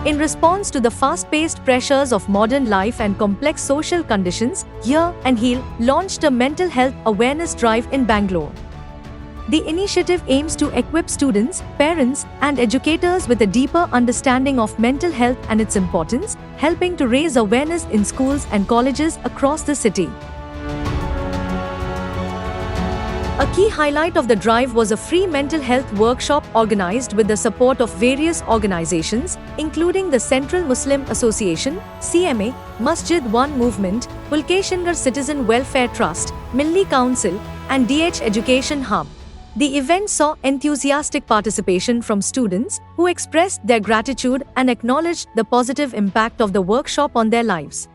In response to the fast-paced pressures of modern life and complex social conditions, Hear and Heal launched a mental health awareness drive in Bangalore. The initiative aims to equip students, parents, and educators with a deeper understanding of mental health and its importance, helping to raise awareness in schools and colleges across the city. A key highlight of the drive was a free mental health workshop organized with the support of various organizations, including the Central Muslim Association, CMA, Masjid One Movement, Pulkeshingar Citizen Welfare Trust, Milli Council, and DH Education Hub. The event saw enthusiastic participation from students who expressed their gratitude and acknowledged the positive impact of the workshop on their lives.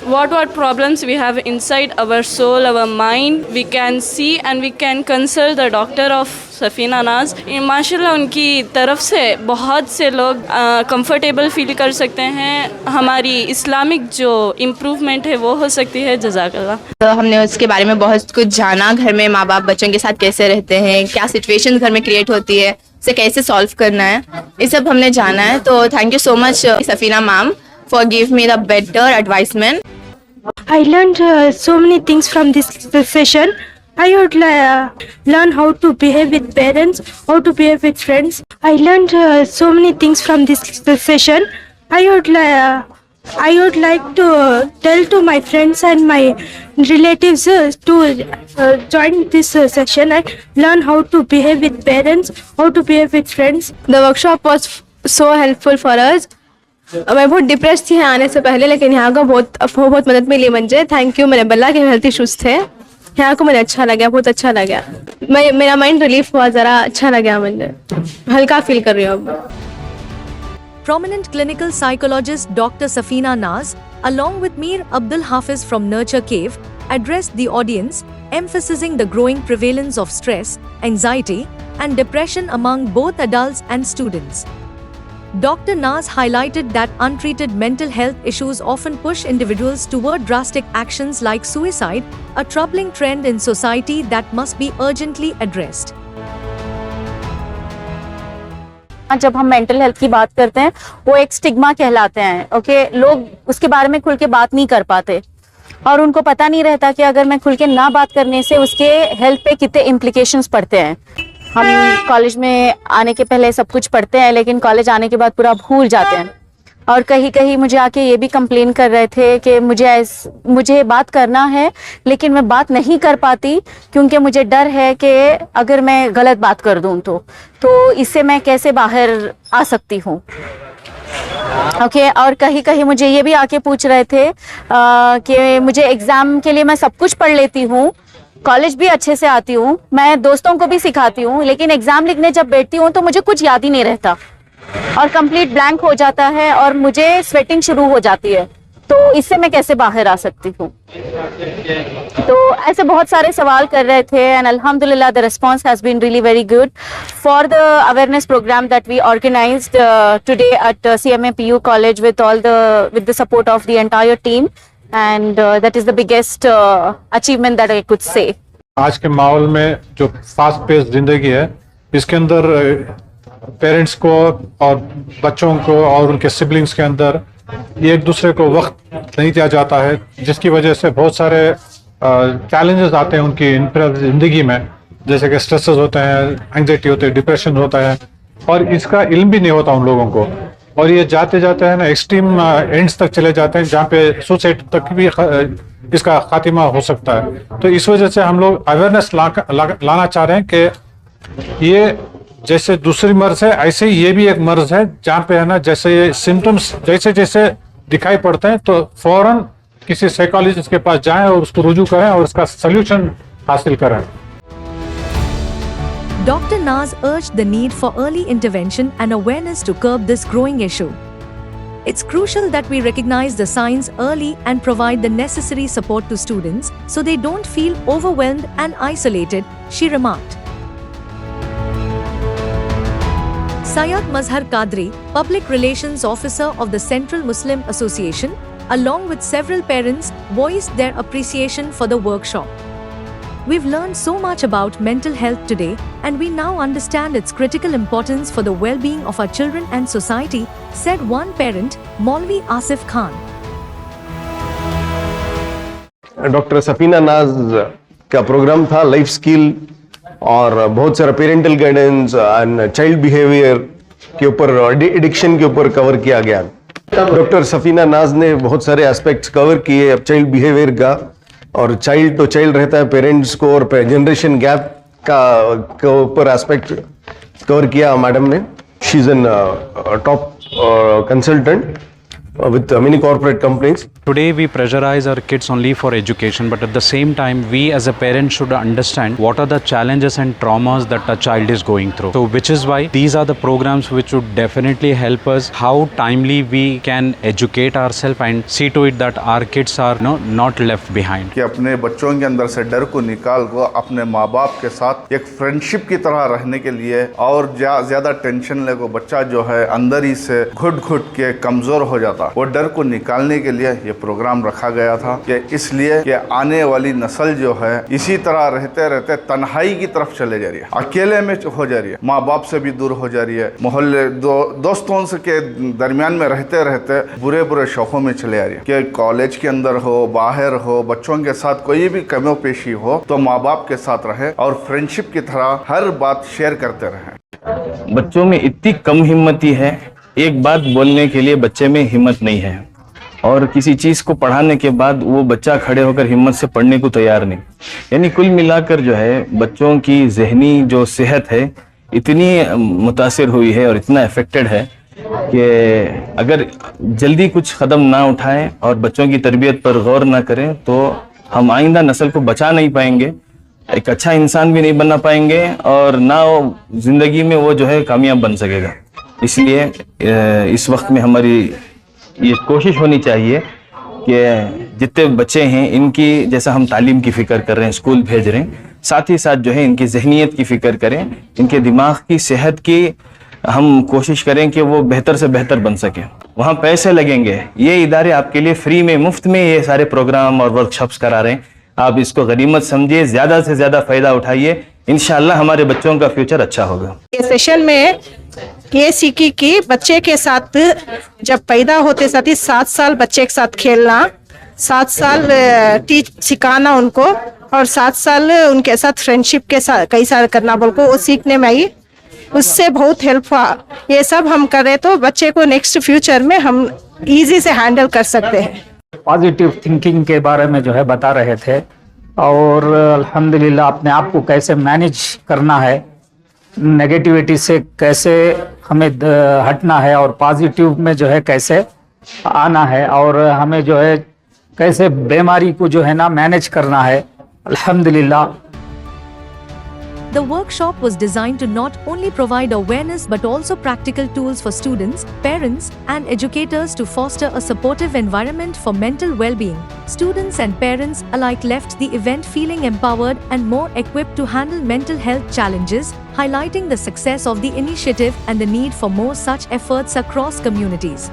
What problems we have inside our soul, our mind, we can see and we can consult the doctor of Safina नाज. माशाल्लाह उनकी तरफ से बहुत से लोग comfortable feel कर सकते हैं. हमारी इस्लामिक जो इम्प्रूवमेंट है वो हो सकती है. जज़ाकल्लाह. तो हमने उसके बारे में बहुत कुछ जाना. घर में माँ बाप बच्चों के साथ कैसे रहते हैं, क्या सिचुएशन घर में क्रिएट होती है, उसे कैसे सॉल्व करना है, ये सब हमने जाना है. तो thank you so much Safina ma'am for give me the better advisement. I learned so many things from this session. I would learn how to behave with parents, how to behave with friends. I learned so many things from this session. I would like to tell to my friends and my relatives to join this session and learn how to behave with parents, how to behave with friends. The workshop was so helpful for us. मैं बहुत depress थी आने से पहले, लेकिन यहाँ का बहुत मदद मिली मुझे. Thank you. मेरे बल्ला के हेल्थ इश्यूज थे, यहाँ को मुझे अच्छा लगा, बहुत अच्छा लगा. मेरा माइंड रिलीफ हुआ, ज़रा अच्छा लगा, मुझे हल्का फील कर रही हूँ अब. Prominent clinical psychologist Dr. Safina Naz, along with Mir Abdul Hafiz from Nurture Cave, addressed the audience, emphasizing the growing prevalence of stress, anxiety, and depression among both adults and students. Dr. Naz highlighted that untreated mental health issues often push individuals toward drastic actions like suicide, a troubling trend in society that must be urgently addressed. जब हम mental health की बात करते हैं वो एक stigma कहलाते हैं. ओके, लोग उसके बारे में खुल के बात नहीं कर पाते और उनको पता नहीं रहता कि अगर मैं खुल के ना बात करने से उसके हेल्थ पे कितने इम्प्लीकेशंस पड़ते हैं. हम कॉलेज में आने के पहले सब कुछ पढ़ते हैं, लेकिन कॉलेज आने के बाद पूरा भूल जाते हैं. और कहीं कहीं मुझे आके ये भी कंप्लेन कर रहे थे कि मुझे बात करना है, लेकिन मैं बात नहीं कर पाती क्योंकि मुझे डर है कि अगर मैं गलत बात कर दूं तो इससे मैं कैसे बाहर आ सकती हूँ. ओके, और कहीं कहीं मुझे ये भी आके पूछ रहे थे कि मुझे एग्ज़ाम के लिए मैं सब कुछ पढ़ लेती हूँ, कॉलेज भी अच्छे से आती हूँ, मैं दोस्तों को भी सिखाती हूँ, लेकिन एग्ज़ाम लिखने जब बैठती हूँ तो मुझे कुछ याद ही नहीं रहता और कंप्लीट ब्लैंक हो जाता है और मुझे स्वेटिंग शुरू हो जाती है. तो इससे मैं कैसे बाहर आ सकती हूँ. तो ऐसे बहुत सारे सवाल कर रहे थे एंड अल्हम्दुलिल्लाह the response has been really very good for the awareness programme that we organised today at CMA PU college with the support of the entire team. And that is the biggest achievement that I could say. आज के माहौल में जो fast pace जिंदगी है, इसके अंदर parents को और बच्चों को और उनके सिबलिंग्स के अंदर ये एक दूसरे को वक्त नहीं दिया जाता है, जिसकी वजह से बहुत सारे चैलेंजेस आते हैं उनकी जिंदगी में, जैसे कि स्ट्रेसेस होते हैं, एंग्जाइटी होते हैं, डिप्रेशन होता है, और इसका इल्म भी नहीं होता उन लोगों को. और ये जाते जाते हैं ना एक्सट्रीम एंड्स तक चले जाते हैं, जहाँ पे सुसाइड तक भी इसका खात्मा हो सकता है. तो इस वजह से हम लोग अवेयरनेस लाना चाह रहे हैं कि ये जैसे दूसरी मर्ज है, ऐसे ही ये भी एक मर्ज है, जहाँ पे है ना जैसे ये सिम्टम्स जैसे जैसे दिखाई पड़ते हैं तो फौरन किसी साइकोलॉजिस्ट के पास जाएं और उसको रुजू करें और उसका सल्यूशन हासिल करें. Dr. Naz urged the need for early intervention and awareness to curb this growing issue. It's crucial that we recognize the signs early and provide the necessary support to students so they don't feel overwhelmed and isolated, she remarked. Syed Mazhar Qadri, Public Relations Officer of the Central Muslim Association, along with several parents, voiced their appreciation for the workshop. We've learned so much about mental health today, and we now understand its critical importance for the well-being of our children and society, said one parent, Maulvi Asif Khan. Doctor Safina नाज का programme था life skill और बहुत सारा parental guidance and child behaviour के ऊपर, addiction के ऊपर कवर किया गया। डॉक्टर सफीना नाज ने बहुत सारे एस्पेक्ट्स कवर किए चाइल्ड बिहेवियर का, और चाइल्ड तो चाइल्ड रहता है, पेरेंट्स को और जनरेशन गैप का ऊपर एस्पेक्ट कवर किया मैडम ने। She is an top consultant with many corporate companies. Today we pressurize our kids only for education, but at the same time we as a parent should understand what are the challenges and traumas that a child is going through. So which is why these are the programs which would definitely help us how timely we can educate ourselves and see to it that our kids are not left behind. कि अपने बच्चों के अंदर से डर को निकाल को अपने माँ बाप के साथ एक फ्रेंडशिप की तरह रहने के लिए, और ज्यादा टेंशन ले को बच्चा जो है अंदर ही से घुट के कमजोर हो जाता, वो डर को निकालने के लिए ये प्रोग्राम रखा गया था कि इसलिए कि आने वाली नस्ल जो है इसी तरह रहते रहते तन्हाई की तरफ चले जा रही है, अकेले में हो जा रही है, माँ बाप से भी दूर हो जा रही है, मोहल्ले दोस्तों से के दरमियान में रहते रहते बुरे शौकों में चले आ रही है। कि कॉलेज के अंदर हो, बाहर हो, बच्चों के साथ कोई भी कमी पेशी हो तो माँ बाप के साथ रहे और फ्रेंडशिप की तरह हर बात शेयर करते रहे। बच्चों में इतनी कम हिम्मती है, एक बात बोलने के लिए बच्चे में हिम्मत नहीं है, और किसी चीज को पढ़ाने के बाद वो बच्चा खड़े होकर हिम्मत से पढ़ने को तैयार नहीं। यानी कुल मिलाकर जो है बच्चों की जहनी जो सेहत है इतनी मुतासिर हुई है और इतना अफेक्टेड है कि अगर जल्दी कुछ कदम ना उठाएं और बच्चों की तरबियत पर गौर ना करें तो हम आइंदा नस्ल को बचा नहीं पाएंगे, एक अच्छा इंसान भी नहीं बनना पाएंगे, और ना जिंदगी में वो जो है कामयाब बन सकेगा। इसलिए इस वक्त में हमारी ये कोशिश होनी चाहिए कि जितने बच्चे हैं इनकी, जैसा हम तालीम की फिक्र कर रहे हैं, स्कूल भेज रहे हैं, साथ ही साथ जो है इनकी जहनीत की फिक्र करें, इनके दिमाग की सेहत की हम कोशिश करें कि वो बेहतर से बेहतर बन सके। वहाँ पैसे लगेंगे, ये इदारे आपके लिए फ्री में, मुफ्त में ये सारे प्रोग्राम और वर्कशॉप्स करा रहे हैं। आप इसको गनीमत समझिए, ज़्यादा से ज़्यादा फ़ायदा उठाइए, इंशाअल्लाह हमारे बच्चों का फ्यूचर अच्छा होगा। ये सेशन में ये सीखी कि बच्चे के साथ जब पैदा होते साथ ही 7 साल बच्चे के साथ खेलना, 7 साल सिखाना उनको, और 7 साल उनके साथ फ्रेंडशिप के साथ कई सारे करना बोल को वो सीखने में आई, उससे बहुत हेल्प हुआ। ये सब हम करें तो बच्चे को नेक्स्ट फ्यूचर में हम इजी से हैंडल कर सकते हैं। पॉजिटिव थिंकिंग के बारे में जो है बता रहे थे, और अल्हम्दुलिल्लाह अपने आप को कैसे मैनेज करना है, नेगेटिविटी से कैसे हमें हटना है, और पॉजिटिव में जो है कैसे आना है, और हमें जो है कैसे बीमारी को जो है ना मैनेज करना है। अल्हम्दुलिल्लाह The workshop was designed to not only provide awareness but also practical tools for students, parents, and educators to foster a supportive environment for mental well-being. Students and parents alike left the event feeling empowered and more equipped to handle mental health challenges, highlighting the success of the initiative and the need for more such efforts across communities.